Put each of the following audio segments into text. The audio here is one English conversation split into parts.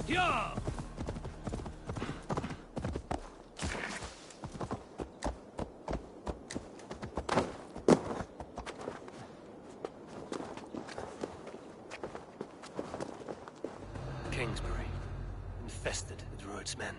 Yeah! Kingsbury, infested with Rued's men.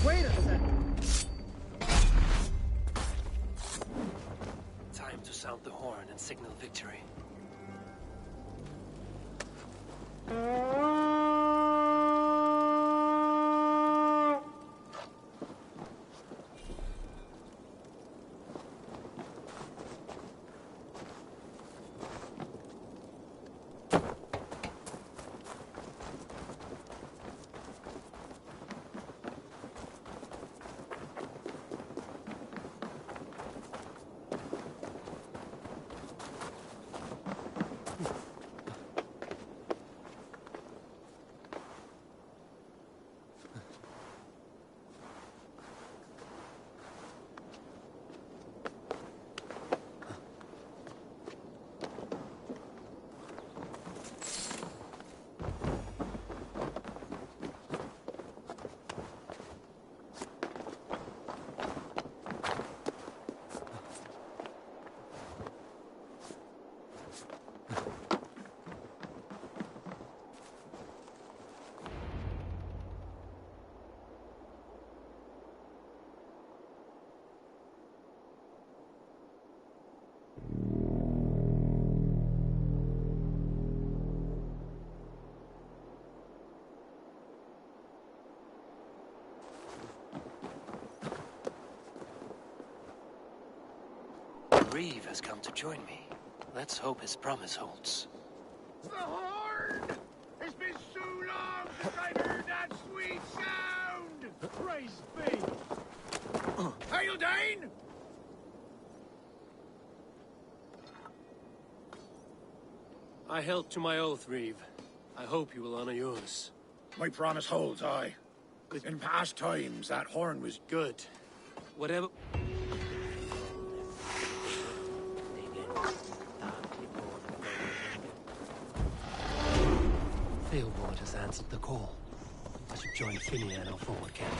Wait a second! Time to sound the horn and signal victory. Reeve has come to join me. Let's hope his promise holds. The horn! It's been so long since I've heard that sweet sound! Praise Hildane! I held to my oath, Reeve. I hope you will honor yours. My promise holds, aye. In past times, that horn was... Good. Whatever... Theobald has answered the call. I should join Finia in our forward camp.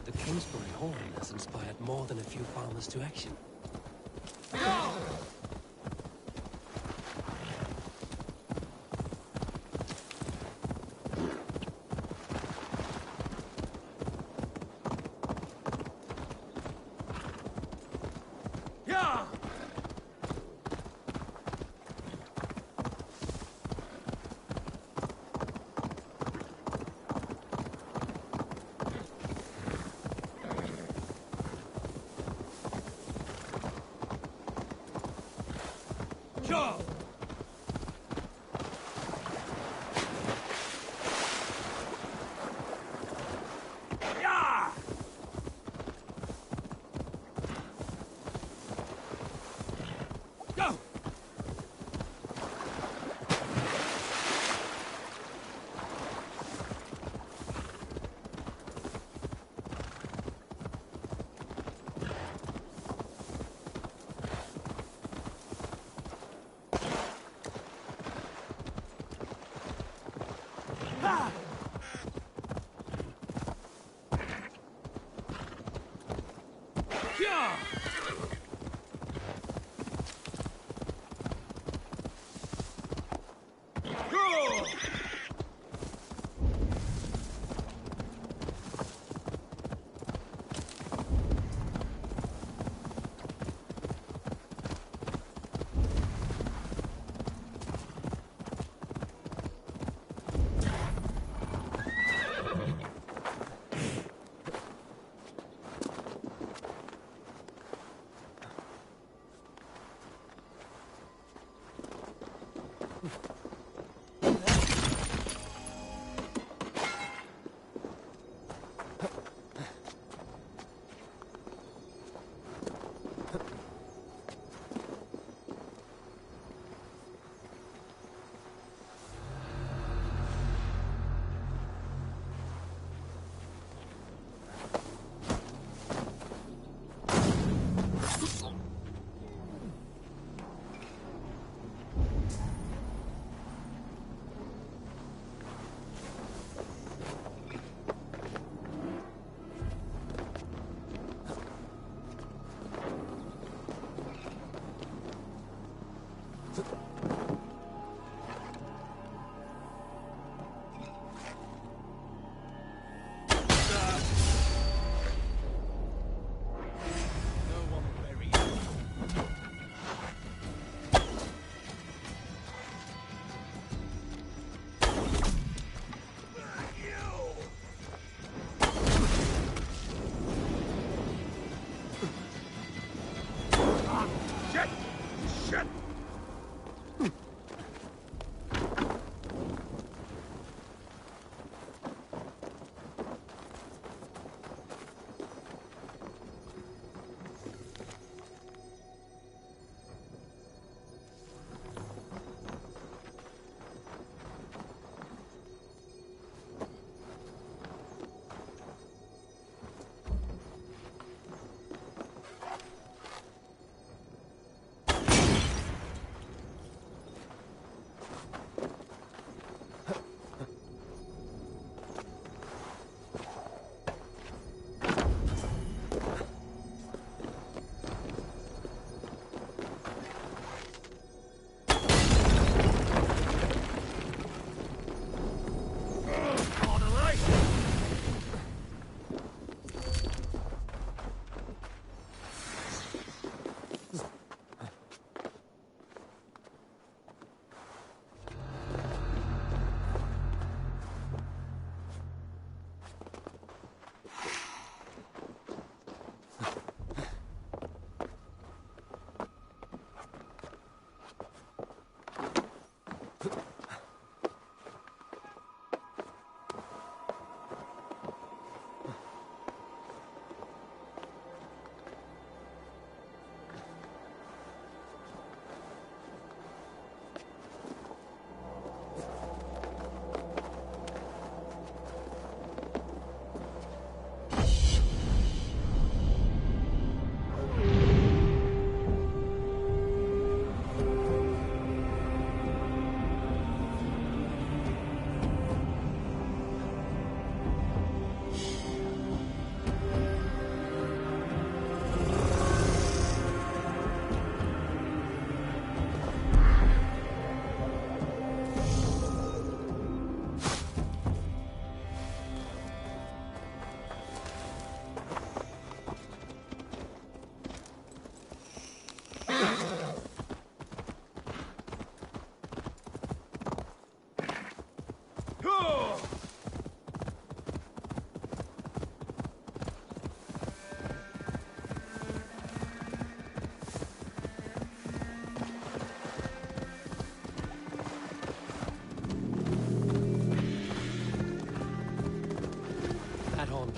The Kingsbury horn has inspired more than a few farmers to action.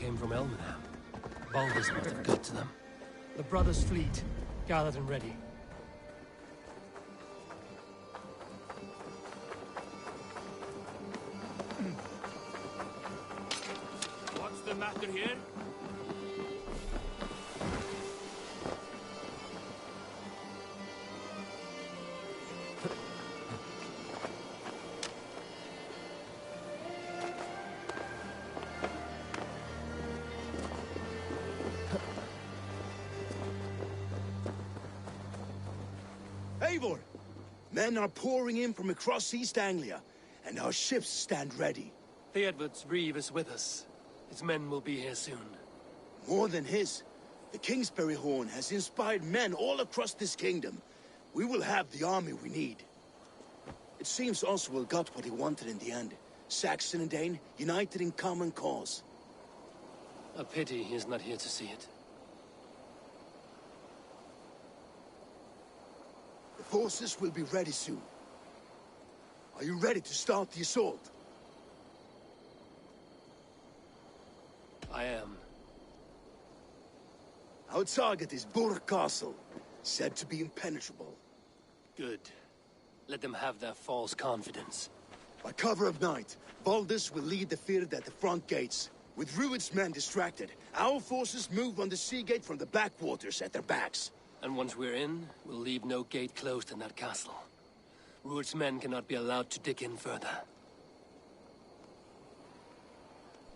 came from Elmenham. Baldus must have got to them. The brothers' fleet, gathered and ready. What's the matter here? Eivor! Men are pouring in from across East Anglia, and our ships stand ready. Theodward's Reeve is with us. His men will be here soon. More than his. The Kingsbury Horn has inspired men all across this kingdom. We will have the army we need. It seems Oswald got what he wanted in the end. Saxon and Dane united in common cause. A pity he's not here to see it. The forces will be ready soon. Are you ready to start the assault? I am. Our target is Burg Castle, said to be impenetrable. Good. Let them have their false confidence. By cover of night, Baldus will lead the Firth at the front gates. With Rued's men distracted, our forces move on the sea gate from the backwaters at their backs. And once we're in, we'll leave no gate closed in that castle. Rued's men cannot be allowed to dig in further.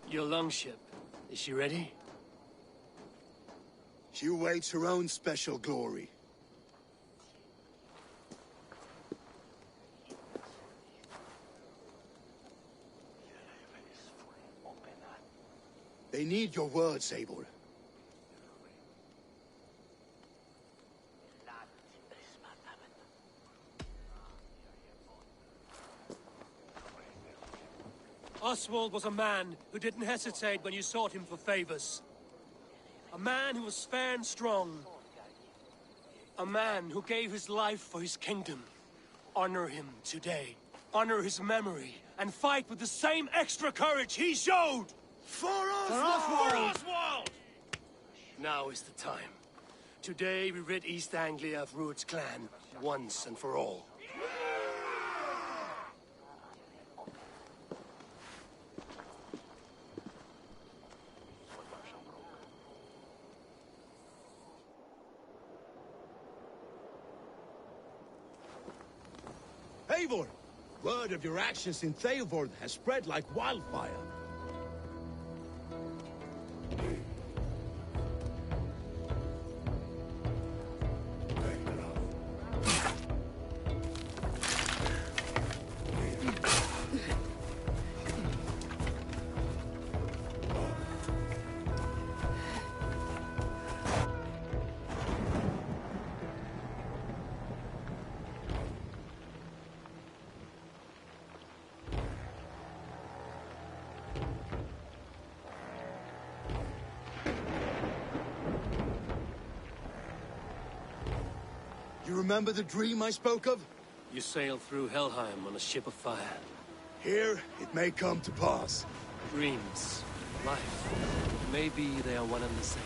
Your longship, is she ready? She awaits her own special glory. They need your words, Eivor. Oswald was a man who didn't hesitate when you sought him for favors. A man who was fair and strong. A man who gave his life for his kingdom. Honor him today. Honor his memory. And fight with the same extra courage he showed! For Oswald! For Oswald! Now is the time. Today we rid East Anglia of Rued's clan, once and for all. Eivor! Word of your actions in Theodward has spread like wildfire. You remember the dream I spoke of? You sail through Helheim on a ship of fire. Here, it may come to pass. Dreams, life, maybe they are one and the same.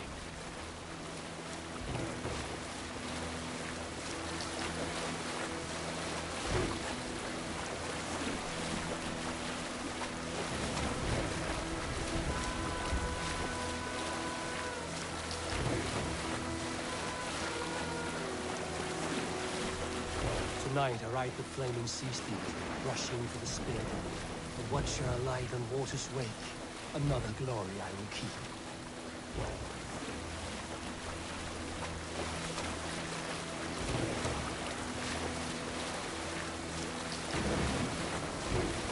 Tonight I ride the flaming sea steed, rushing for the spear. A watcher alight on water's wake. Another glory I will keep.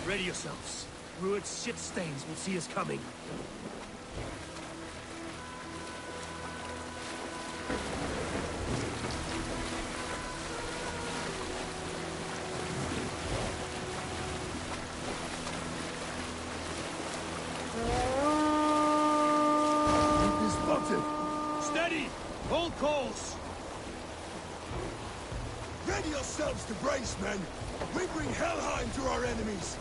Ready yourselves. Rued's shit stains will see us coming. Steady! Hold course! Ready yourselves to brace, men! We bring Helheim to our enemies!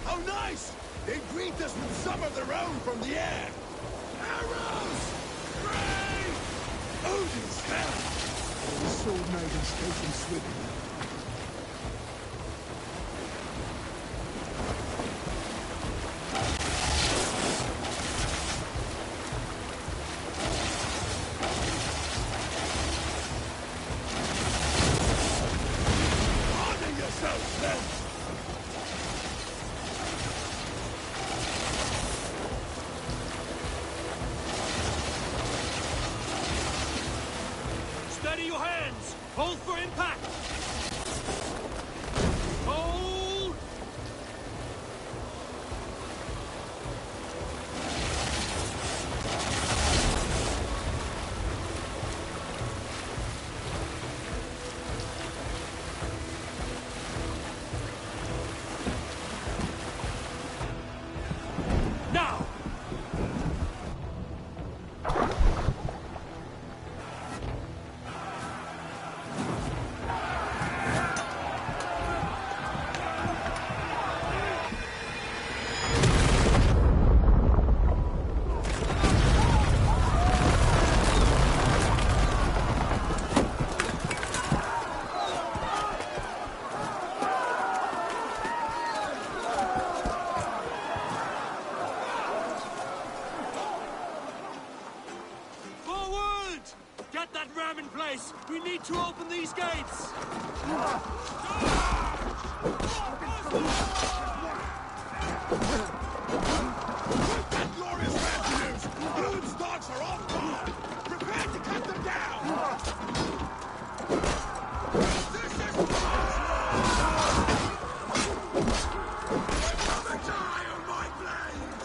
How nice! They greet us with some of their own from the air! Odin's hell! The sword maidens taken swiftly. Honor yourself, then! Steady your hands! Hold for impact! Hold! Now! Forward! Get that ram in place! We need to open these gates! That glorious refuge! Odin's dogs are off guard! Prepare to cut them down! This is another die on my blade!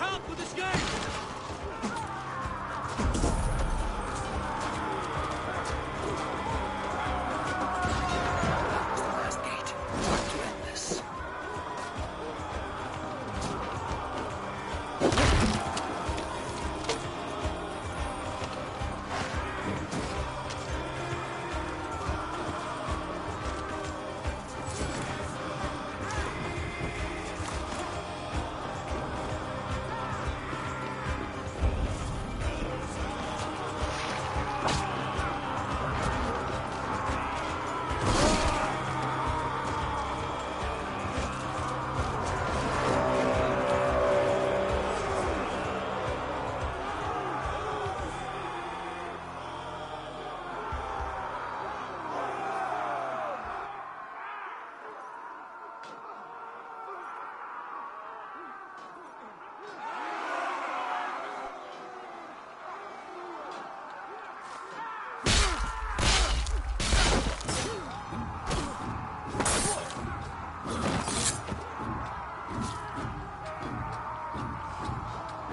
help with this game! That was the last gate. Time to end this.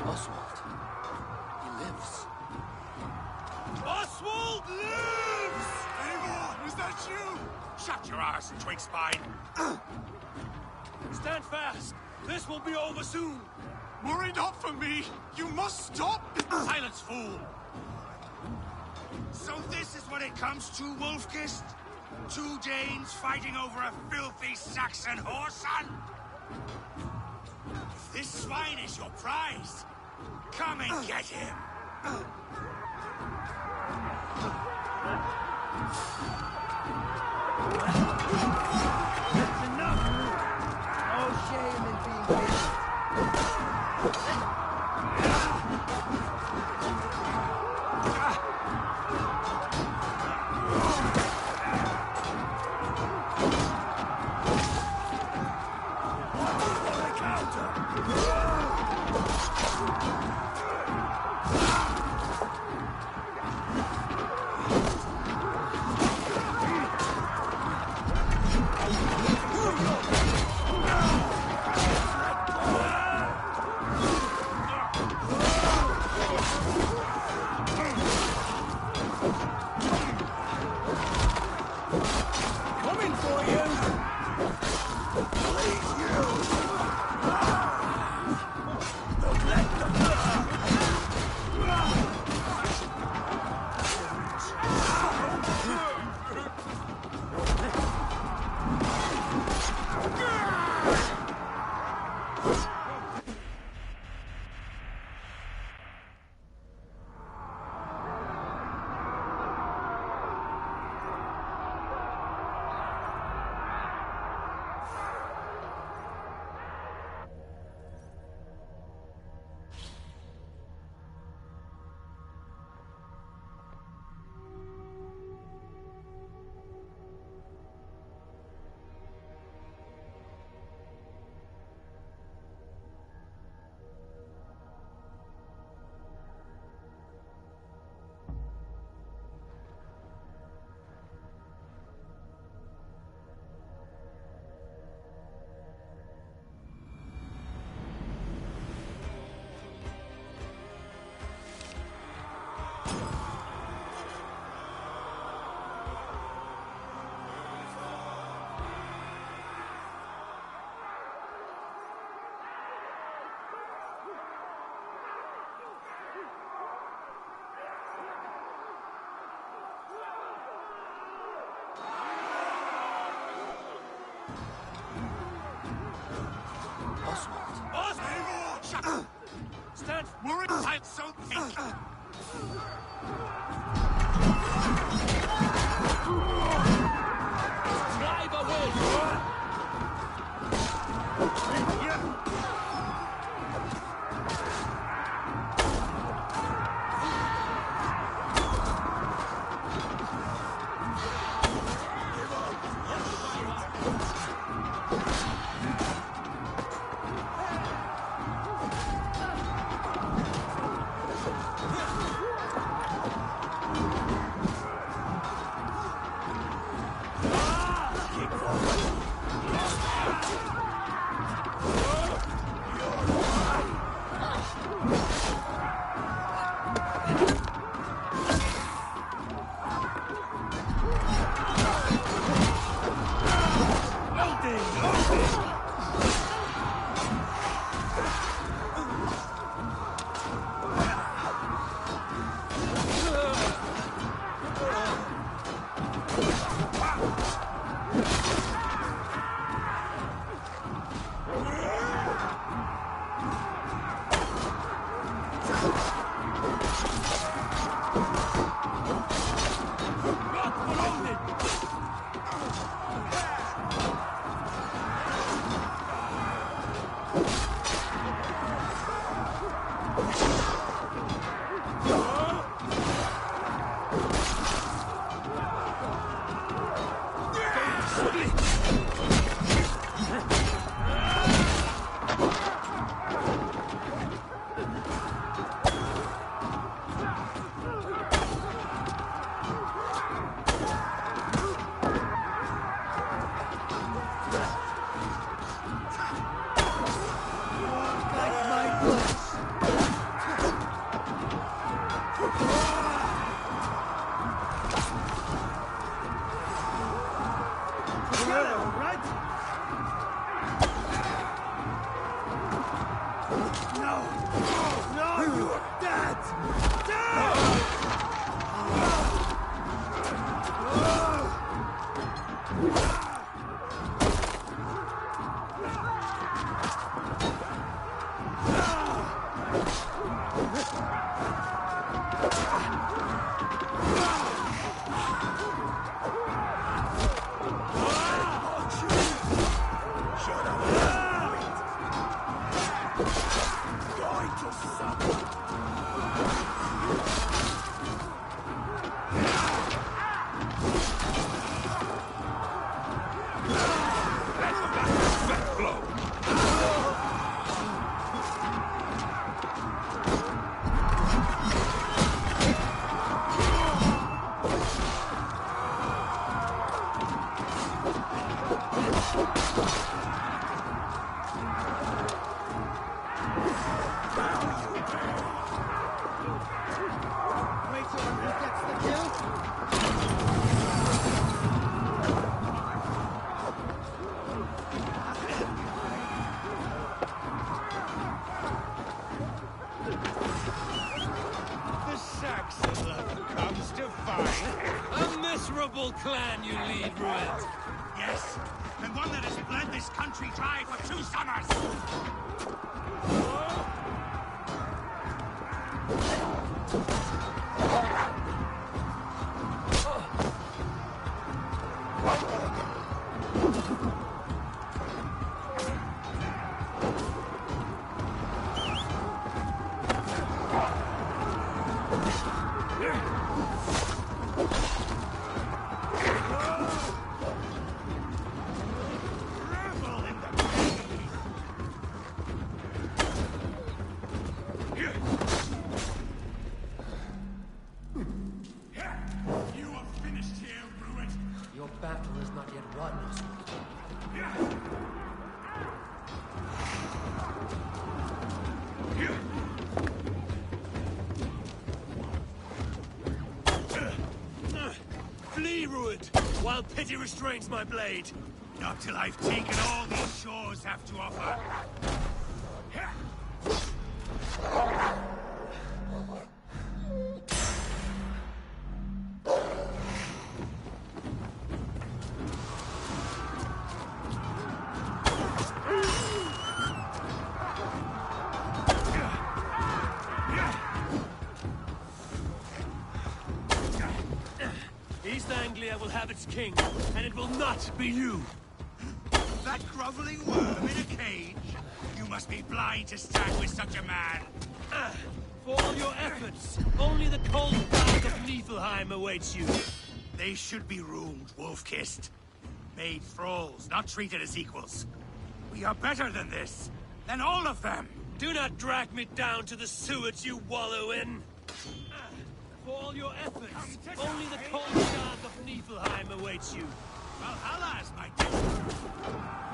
Oswald. He lives. Oswald lives! Eivor, is that you? Shut your arse, twig spine. Stand fast! This will be over soon! Worry not for me. You must stop. Silence, fool! So this is what it comes to, Wolfkist? Two Danes fighting over a filthy Saxon whoreson? If this swine is your prize, come and get him. Stand! We're inside, so think. Drive away! Clan you lead, Rued. Yes, and one that has bled this country dry for 2 summers! Flee, Rued, while pity restrains my blade. Not till I've taken all these shores have to offer. East Anglia will have its king, and it will not be you. That groveling worm in a cage? You must be blind to stand with such a man. For all your efforts, only the cold path of Niflheim awaits you. They should be roomed, wolf-kissed. Made thralls, not treated as equals. We are better than this, than all of them. Do not drag me down to the sewage you wallow in. For all your efforts, only the cold path of Niflheim awaits you. Valhalla's my destiny.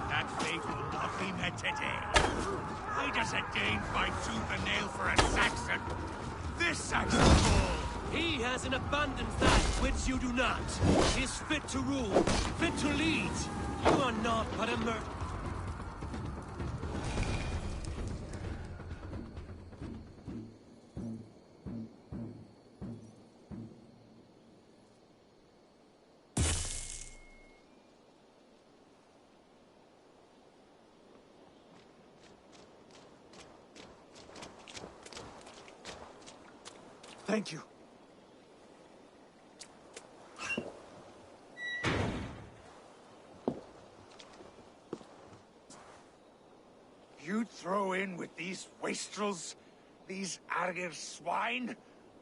That fate will not be met today. Why does a Dane fight tooth and nail for a Saxon? This Saxon fool! He has an abundance that which you do not. He is fit to rule, fit to lead. You are not but a merc. Thank you. wastrels, these Argir swine?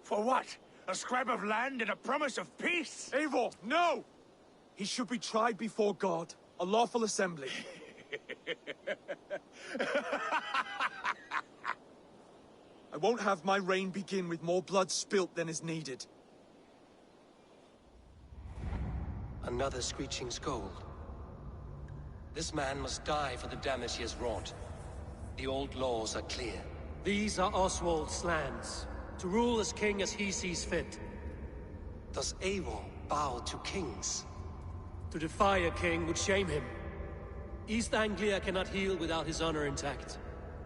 For what? A scrap of land and a promise of peace? Eivor, no! He should be tried before God, a lawful assembly. I won't have my reign begin with more blood spilt than is needed. Another screeching scold. This man must die for the damage he has wrought. The old laws are clear. These are Oswald's lands, to rule as king as he sees fit. Does Eivor bow to kings? To defy a king would shame him. East Anglia cannot heal without his honor intact.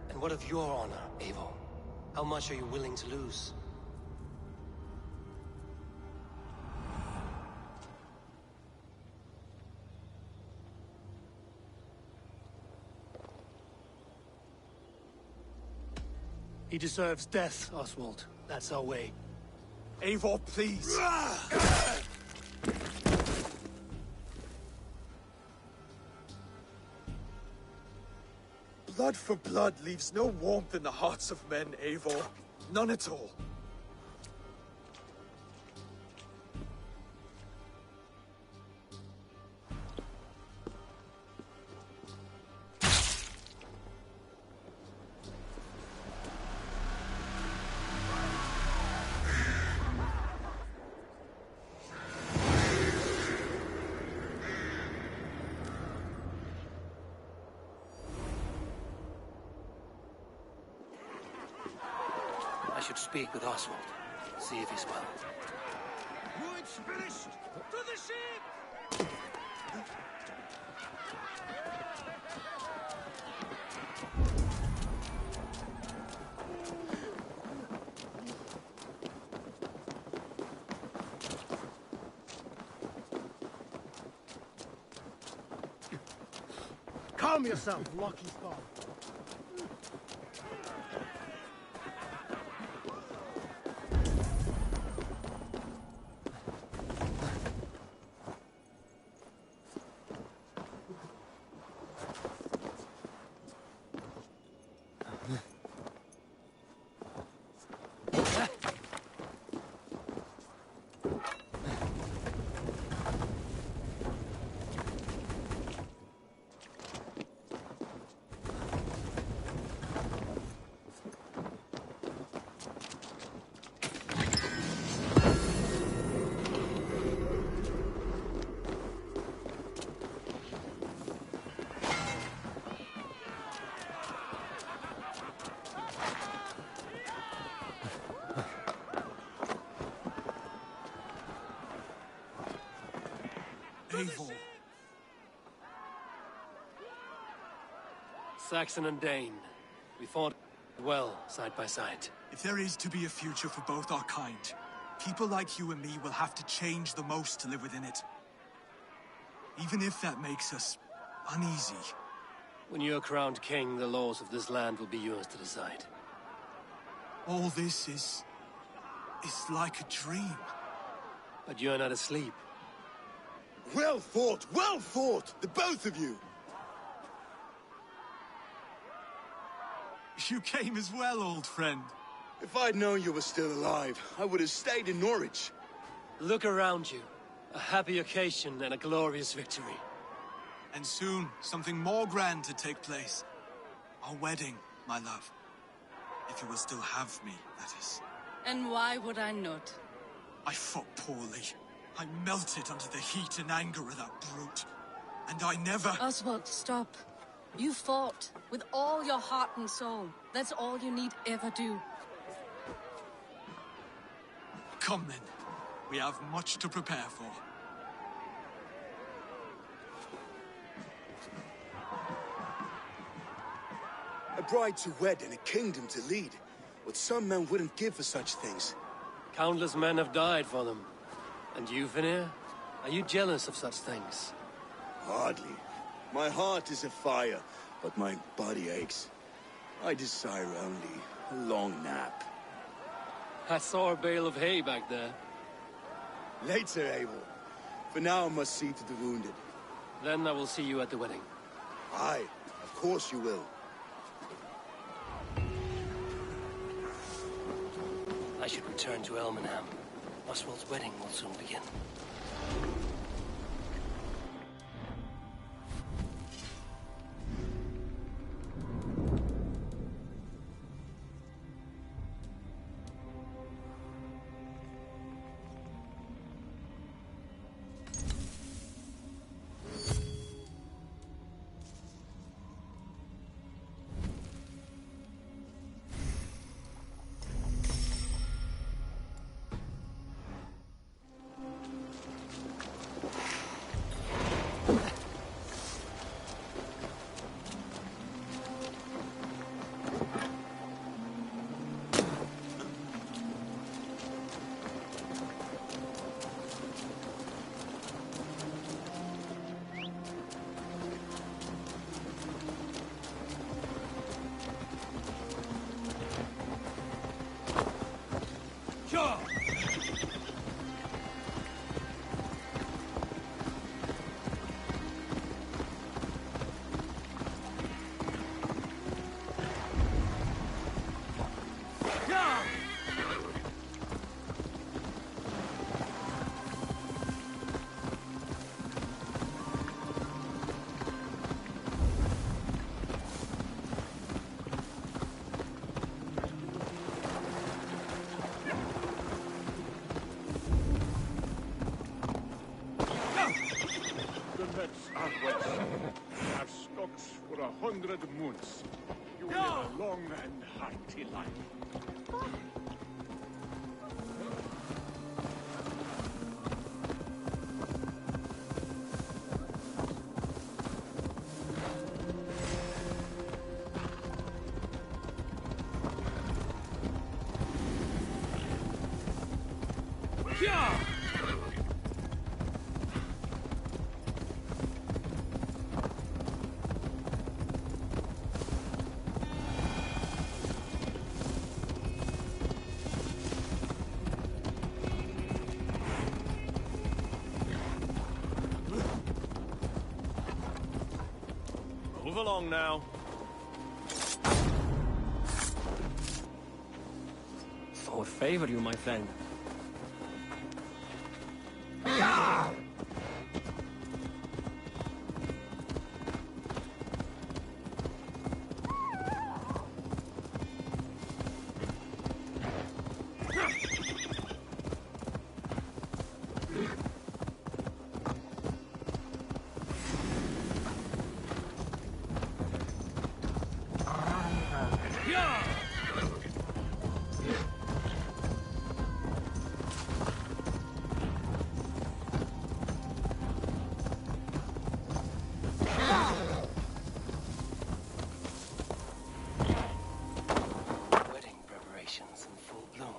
And what of your honor, Eivor? How much are you willing to lose? He deserves death, Oswald. That's our way. Eivor, please! Blood for blood leaves no warmth in the hearts of men, Eivor. None at all. I should speak with Oswald. See if he's well. Wood's finished! To the ship! Calm yourself, Loki's gone. Eivor. Saxon and Dane. We fought well, side by side. If there is to be a future for both our kind, people like you and me will have to change the most to live within it. Even if that makes us uneasy. When you're crowned king, the laws of this land will be yours to decide. All this is like a dream. But you're not asleep. Well fought, the both of you! You came as well, old friend. If I'd known you were still alive, I would have stayed in Norwich. Look around you. A happy occasion and a glorious victory. And soon, something more grand to take place. Our wedding, my love. If you will still have me, that is. And why would I not? I fought poorly. I melted under the heat and anger of that brute. And I never... Oswald, stop. You fought with all your heart and soul. That's all you need ever do. Come then. We have much to prepare for. A bride to wed and a kingdom to lead. What some men wouldn't give for such things. Countless men have died for them. And you, Vanir? Are you jealous of such things? Hardly. My heart is afire, but my body aches. I desire only a long nap. I saw a bale of hay back there. Later, Abel. For now, I must see to the wounded. Then I will see you at the wedding. Aye, of course you will. I should return to Elmenham. Oswald's wedding will soon begin. Have stocks for 100 moons. You will live a long and hearty life. Move along now. For favor you, my friend. Wedding preparations in full bloom.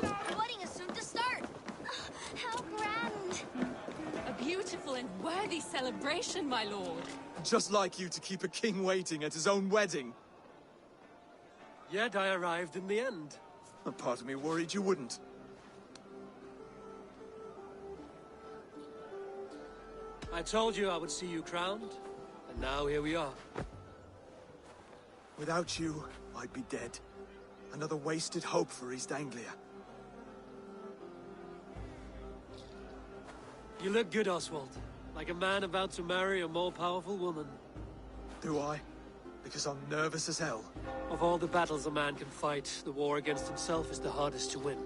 The wedding is soon to start. How grand. A beautiful and worthy celebration, my lord. Just like you to keep a king waiting at his own wedding. Yet I arrived in the end. A part of me worried you wouldn't. I told you I would see you crowned, and now here we are. Without you, I'd be dead. Another wasted hope for East Anglia. You look good, Oswald. Like a man about to marry a more powerful woman. Do I? Because I'm nervous as hell. Of all the battles a man can fight, the war against himself is the hardest to win.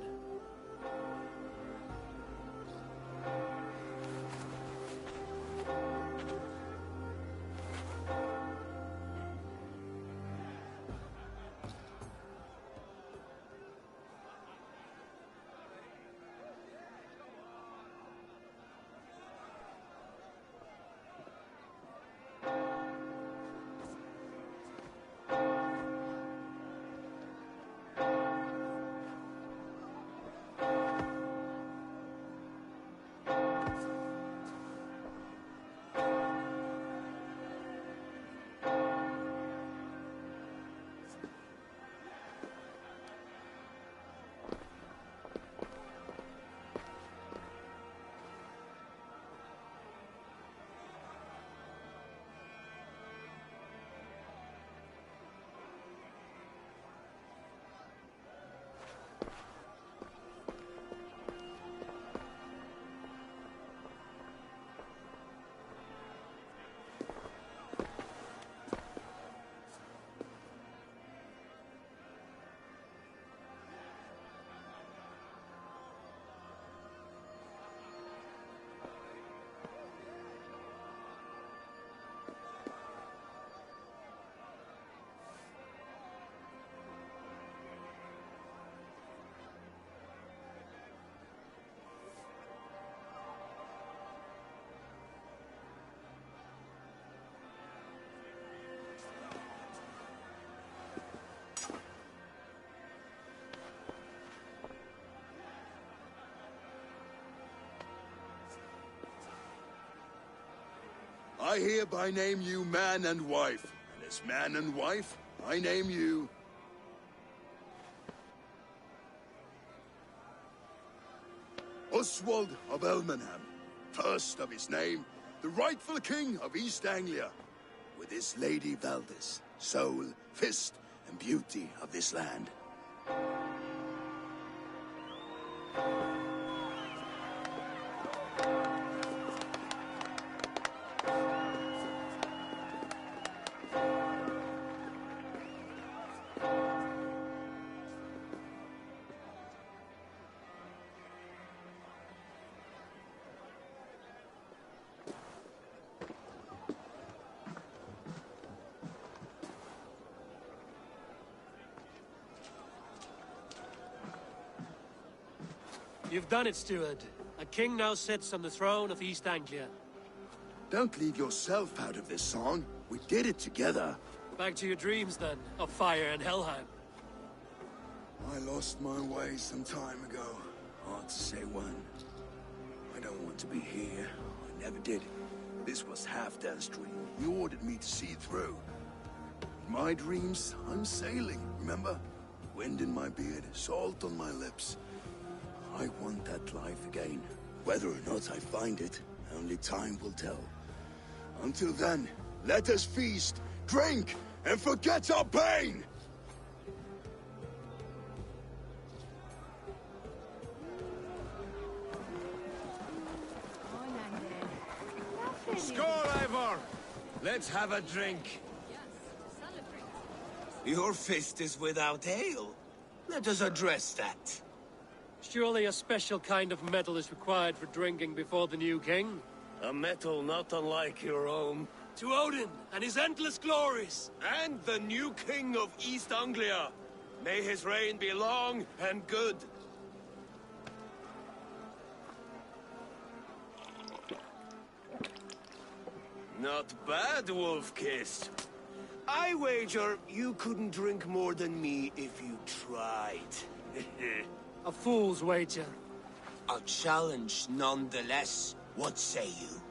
I hereby name you man and wife. And as man and wife, I name you... Oswald of Elmenham, first of his name, the rightful king of East Anglia, with his Lady Valdis, soul, fist, and beauty of this land. You've done it, steward. A king now sits on the throne of East Anglia. Don't leave yourself out of this song. We did it together. Back to your dreams, then, of fire and Helheim. I lost my way some time ago. Hard to say when. I don't want to be here. I never did. This was Halfdan's dream. He ordered me to see through. In my dreams, I'm sailing, remember? Wind in my beard, salt on my lips. I want that life again. Whether or not I find it, only time will tell. Until then, let us feast, drink, and forget our pain! Skål, Ivor! Let's have a drink. Your fist is without ale. Let us address that. Surely a special kind of metal is required for drinking before the new king? A metal not unlike your own. To Odin and his endless glories! And the new king of East Anglia. May his reign be long and good. Not bad, Wolf-Kissed. I wager you couldn't drink more than me if you tried. A fool's wager. A challenge nonetheless. What say you?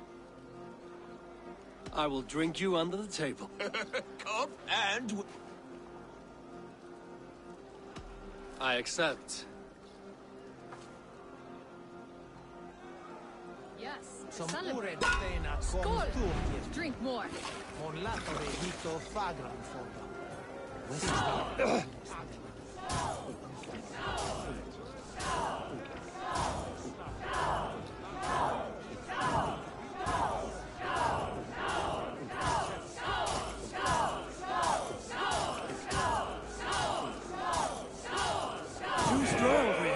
I will drink you under the table. Come and... I accept. Yes. Som Celebrate. orättfärna Skål! konturkir. Drink more. Monlatore hito fagran foda. Too strong for you.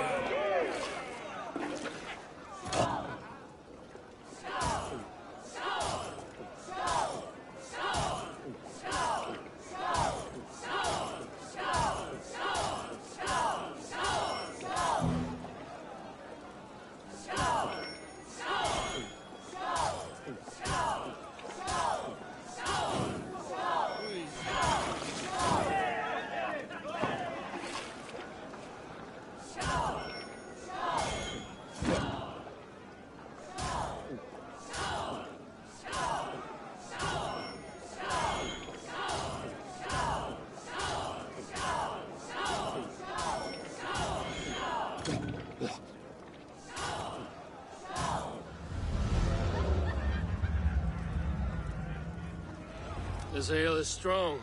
This ale is strong,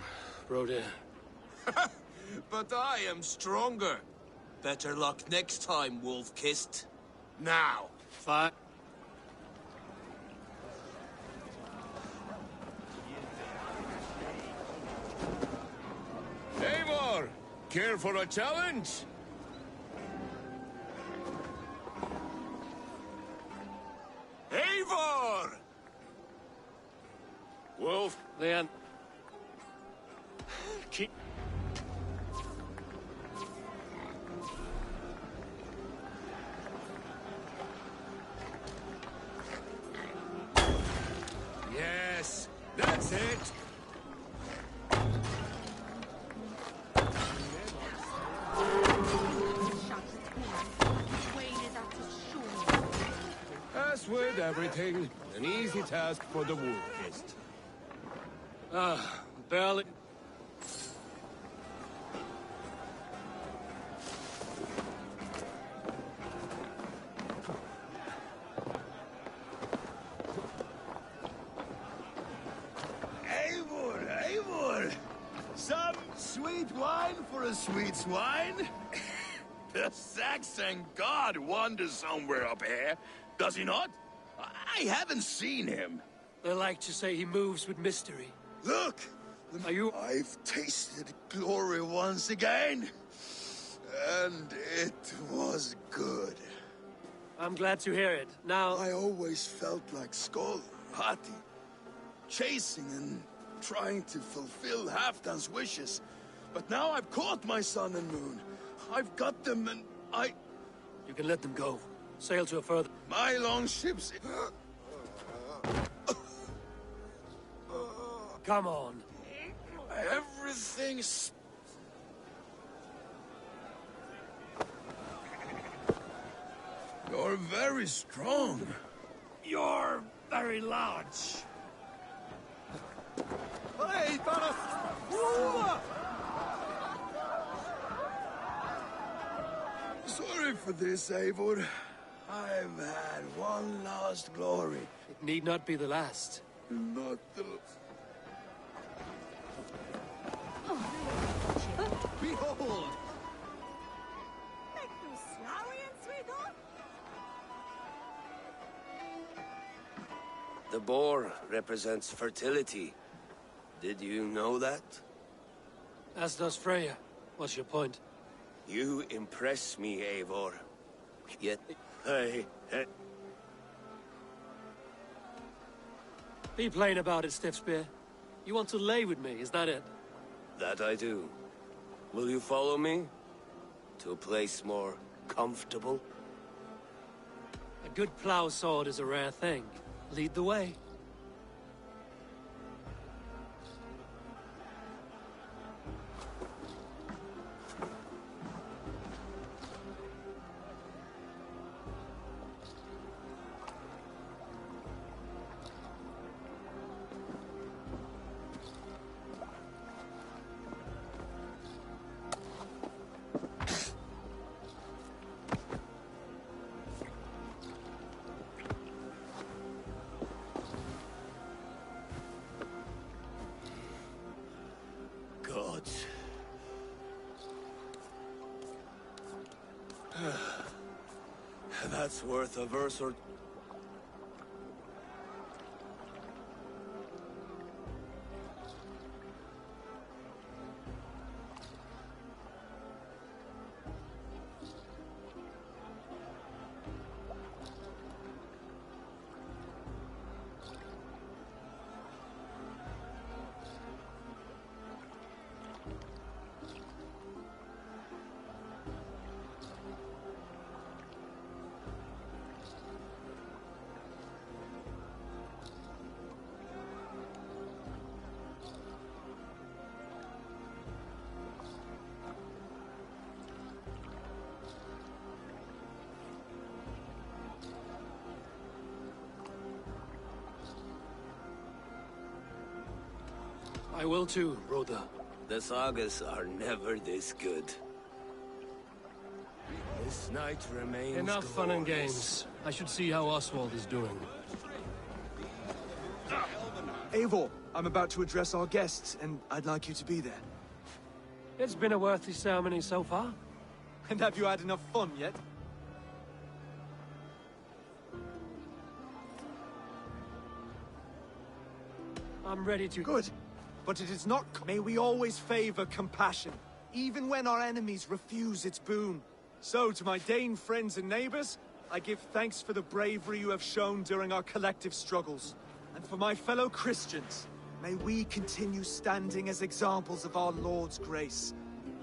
Rodin. But I am stronger. Better luck next time, Wolf-Kissed. Now. Fire. Eivor, care for a challenge? Eivor! Wolf, then. Keep. Yes, that's it. As with everything, an easy task for the Wolf-Kissed. Barely. Eivor! Some sweet wine for a sweet swine? The Saxon god wanders somewhere up here, does he not? I haven't seen him. They like to say he moves with mystery. Look! Are you... I've tasted glory once again. And it was good. I'm glad to hear it. Now... I always felt like Skoll, Hati, chasing and trying to fulfill Halfdan's wishes. But now I've caught my sun and moon. I've got them and I... You can let them go. Sail to a further... My longships... Come on. Everything's... You're very strong. You're very large. Hey, Taras! Sorry for this, Eivor. I've had one last glory. It need not be the last. Not the... Behold! The boar represents fertility. Did you know that? As does Freya. What's your point? You impress me, Eivor. Yet, Be plain about it, Stiffspear. You want to lay with me, is that it? That I do. Will you follow me? To a place more comfortable? A good plow sword is a rare thing. Lead the way. Gods. That's worth a verse or... I will too, Rhoda. The sagas are never this good. This night remains Enough fun and glorious. games. I should see how Oswald is doing. Eivor, I'm about to address our guests, and I'd like you to be there. It's been a worthy ceremony so far. And have you had enough fun yet? I'm ready to... Good. But it is not... May we always favor compassion, even when our enemies refuse its boon. So, to my Dane friends and neighbors, I give thanks for the bravery you have shown during our collective struggles. And for my fellow Christians, may we continue standing as examples of our Lord's grace.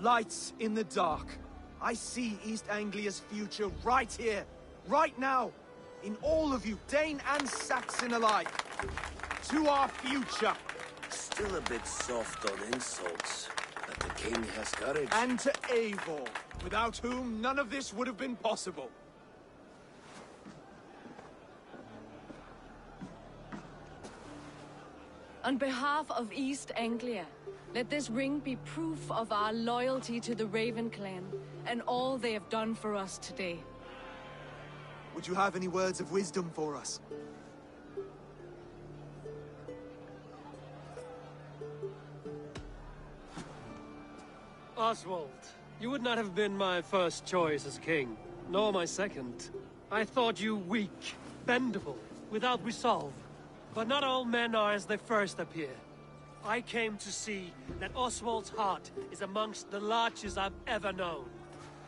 Lights in the dark. I see East Anglia's future right here, right now, in all of you, Dane and Saxon alike. To our future. Still a bit soft on insults, but the king has courage. And to Eivor, without whom none of this would have been possible. On behalf of East Anglia, let this ring be proof of our loyalty to the Raven clan and all they have done for us today. Would you have any words of wisdom for us? Oswald, you would not have been my first choice as king, nor my second. I thought you weak, bendable, without resolve. But not all men are as they first appear. I came to see that Oswald's heart is amongst the largest I've ever known.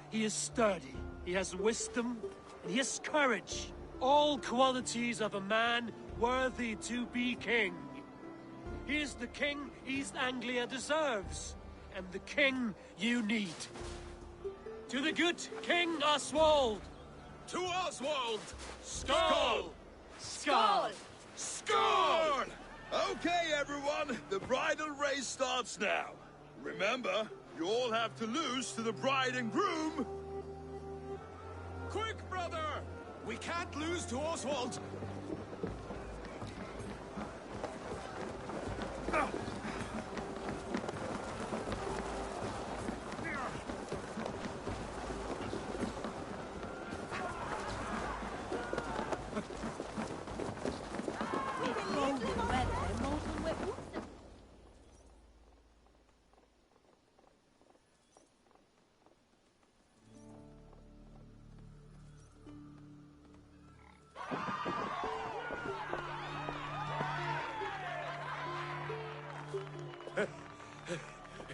He is sturdy, he has wisdom, and he has courage. All qualities of a man worthy to be king. He is the king East Anglia deserves, and the king you need. To the good King Oswald! To Oswald! Skull! Skull! Skull! Okay, everyone, the bridal race starts now. Remember, you all have to lose to the bride and groom. Quick, brother! We can't lose to Oswald!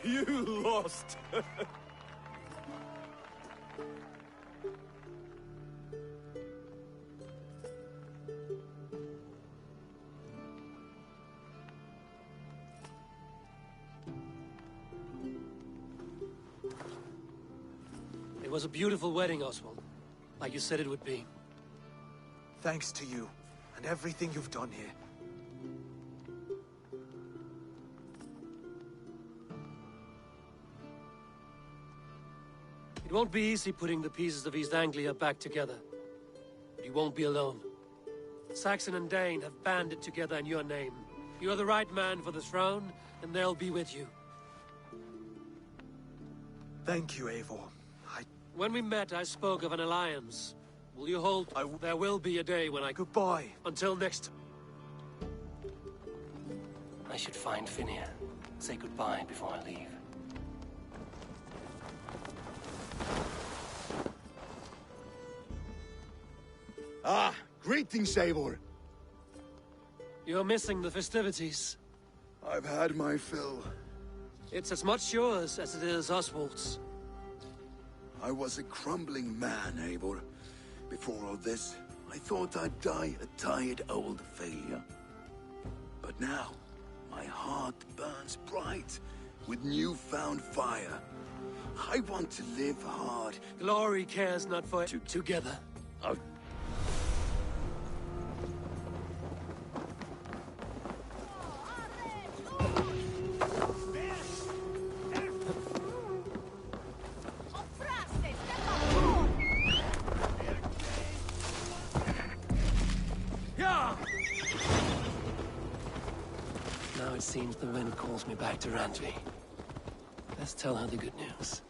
You lost. It was a beautiful wedding, Oswald. Like you said it would be. Thanks to you, and everything you've done here. It won't be easy putting the pieces of East Anglia back together. But you won't be alone. Saxon and Dane have banded together in your name. You're the right man for the throne, and they'll be with you. Thank you, Eivor. When we met, I spoke of an alliance. Will you hold? There will be a day when I... Goodbye. Until next... I should find Finia. Say goodbye before I leave. Ah, greetings, Eivor. You're missing the festivities. I've had my fill. It's as much yours as it is Oswald's. I was a crumbling man, Eivor. Before all this, I thought I'd die a tired old failure. But now, my heart burns bright with newfound fire. I want to live hard. Glory cares not for together. Now it seems the wind calls me back to Randvi. Let's tell her the good news.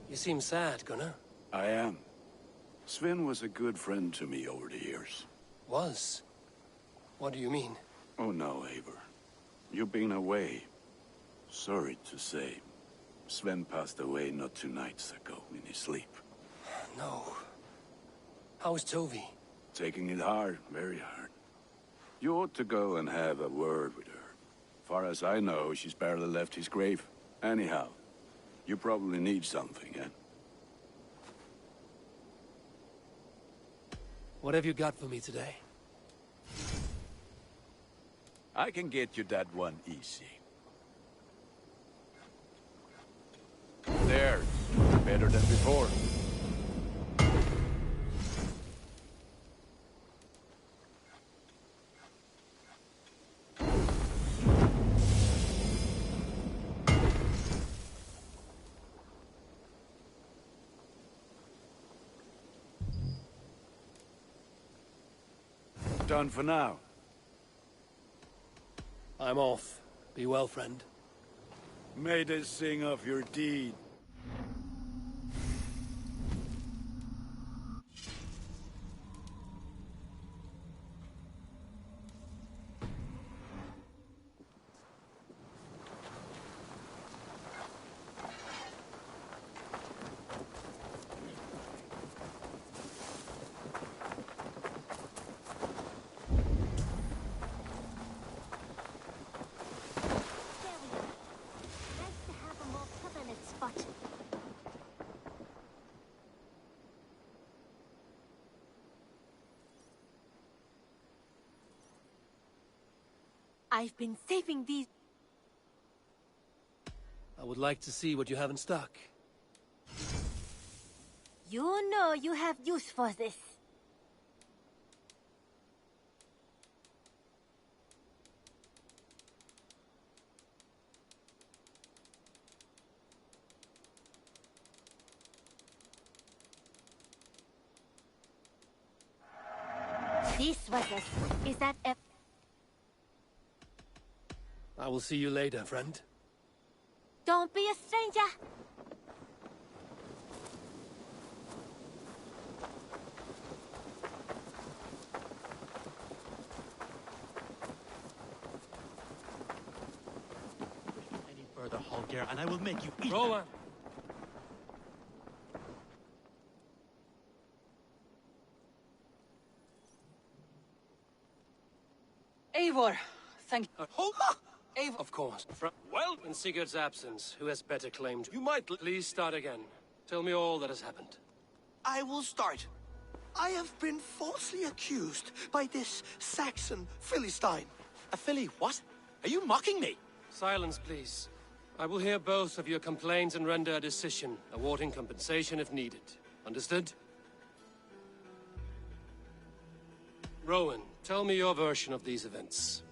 You seem sad, Gunnar. I am. Sven was a good friend to me over the years. Was? What do you mean? Oh no, Eivor. You've been away. Sorry to say. Sven passed away not 2 nights ago in his sleep. No. How is Tovi? Taking it hard, very hard. You ought to go and have a word with her. Far as I know, she's barely left his grave. Anyhow, you probably need something, eh? What have you got for me today? I can get you that one easy. There. Better than before. Done for now. I'm off. Be well, friend. May they sing of your deed. I've been saving these. I would like to see what you have in stock. You know you have use for this. This was a... Is that a... I will see you later, friend. Don't be a stranger. Any further, Holger, and I will make you eat. Rowan! Eivor, thank you. Of course. Well, in Sigurd's absence, who has better claim to... You might... Please start again. Tell me all that has happened. I will start. I have been falsely accused by this Saxon Philistine. A Philly what? Are you mocking me? Silence, please. I will hear both of your complaints and render a decision, awarding compensation if needed. Understood? Rowan, tell me your version of these events.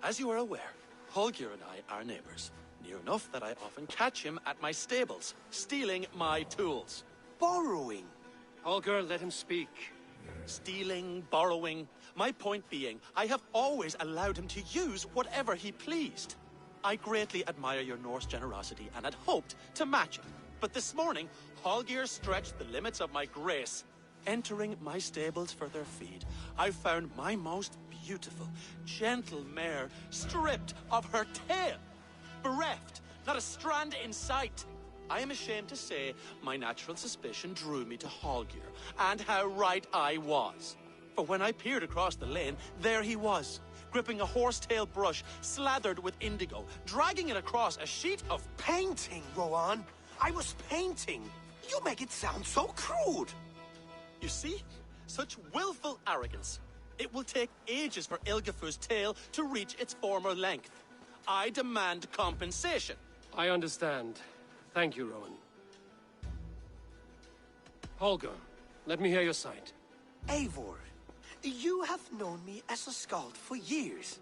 As you are aware, Holger and I are neighbors. Near enough that I often catch him at my stables, stealing my tools. Borrowing. Holger, let him speak. Stealing, borrowing. My point being, I have always allowed him to use whatever he pleased. I greatly admire your Norse generosity and had hoped to match it. But this morning, Holger stretched the limits of my grace. Entering my stables for their feed, I found my most beautiful, gentle mare stripped of her tail. Bereft, not a strand in sight. I am ashamed to say my natural suspicion drew me to Holger, and how right I was. For when I peered across the lane, there he was, gripping a horsetail brush slathered with indigo, dragging it across a sheet of... Painting, Rowan. I was painting. You make it sound so crude. You see? Such willful arrogance. It will take ages for Ilgefu's tail to reach its former length. I demand compensation. I understand. Thank you, Rowan. Holger, let me hear your side. Eivor, you have known me as a skald for years.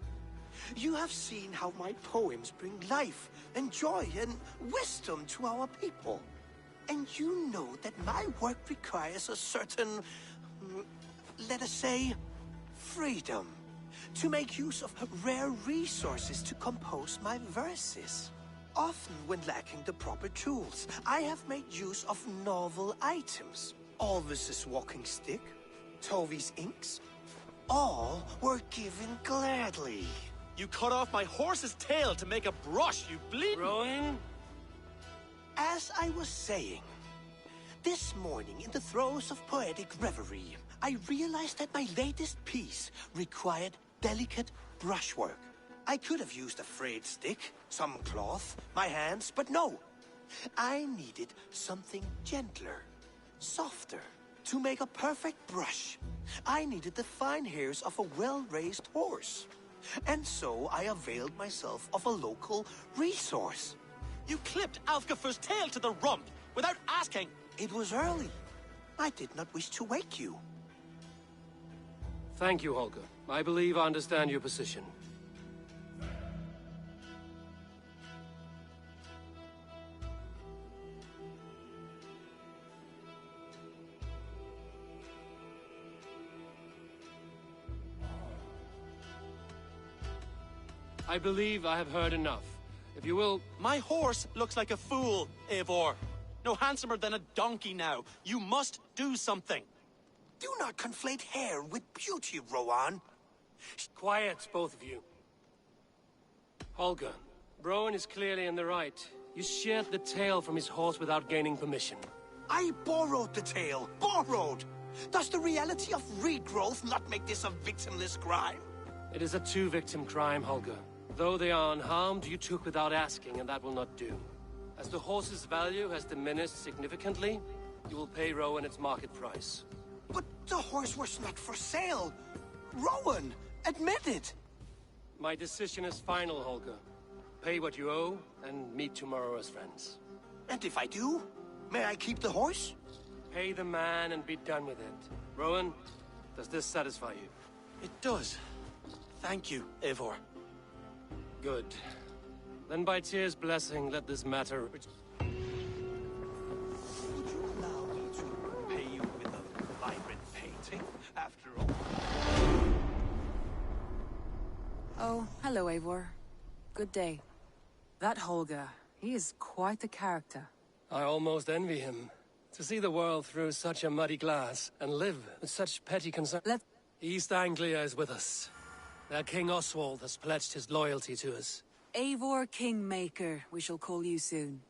You have seen how my poems bring life and joy and wisdom to our people. And you know that my work requires a certain, let us say, freedom to make use of rare resources to compose my verses. Often when lacking the proper tools, I have made use of novel items. Alvis's walking stick, Tovi's inks, all were given gladly. You cut off my horse's tail to make a brush, you bleed... Rowan, As I was saying, this morning in the throes of poetic reverie, I realized that my latest piece required delicate brushwork. I could have used a frayed stick, some cloth, my hands, but no. I needed something gentler, softer, to make a perfect brush. I needed the fine hairs of a well-raised horse. And so I availed myself of a local resource. You clipped Alfgafur's tail to the rump without asking. It was early. I did not wish to wake you. Thank you, Holger. I believe I understand your position. I believe I have heard enough. If you will... My horse looks like a fool, Eivor. No handsomer than a donkey now. You must do something. Do not conflate hair with beauty, Rowan. Quiet, both of you. Holger, Rowan is clearly in the right. You sheared the tail from his horse without gaining permission. I borrowed the tail. Borrowed! Does the reality of regrowth not make this a victimless crime? It is a two-victim crime, Holger. Though they are unharmed, you took without asking, and that will not do. As the horse's value has diminished significantly, you will pay Rowan its market price. But the horse was not for sale. Rowan, admit it. My decision is final, Holger. Pay what you owe, and meet tomorrow as friends. And if I do, may I keep the horse? Pay the man and be done with it. Rowan, does this satisfy you? It does. Thank you, Eivor. Good. Then by Tyr's blessing, let this matter... Would you allow me to pay you with a vibrant painting, after all? Oh, hello, Eivor. Good day. That Holger, he is quite the character. I almost envy him. To see the world through such a muddy glass, and live with such petty concern... East Anglia is with us. Their King Oswald has pledged his loyalty to us. Eivor Kingmaker, we shall call you soon.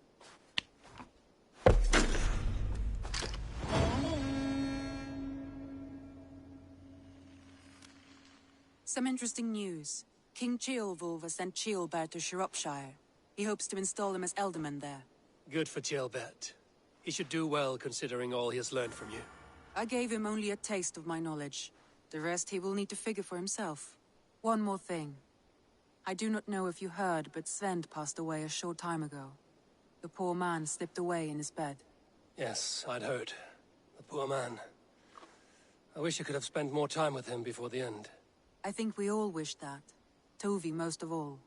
Some interesting news. King Ceolwulf has sent Ceolbert to Shropshire. He hopes to install him as Ealdorman there. Good for Ceolbert. He should do well, considering all he has learned from you. I gave him only a taste of my knowledge. The rest he will need to figure for himself. One more thing. I do not know if you heard, but Svend passed away a short time ago. The poor man slipped away in his bed. Yes, I'd heard. The poor man. I wish I could have spent more time with him before the end. I think we all wish that. Tovi most of all.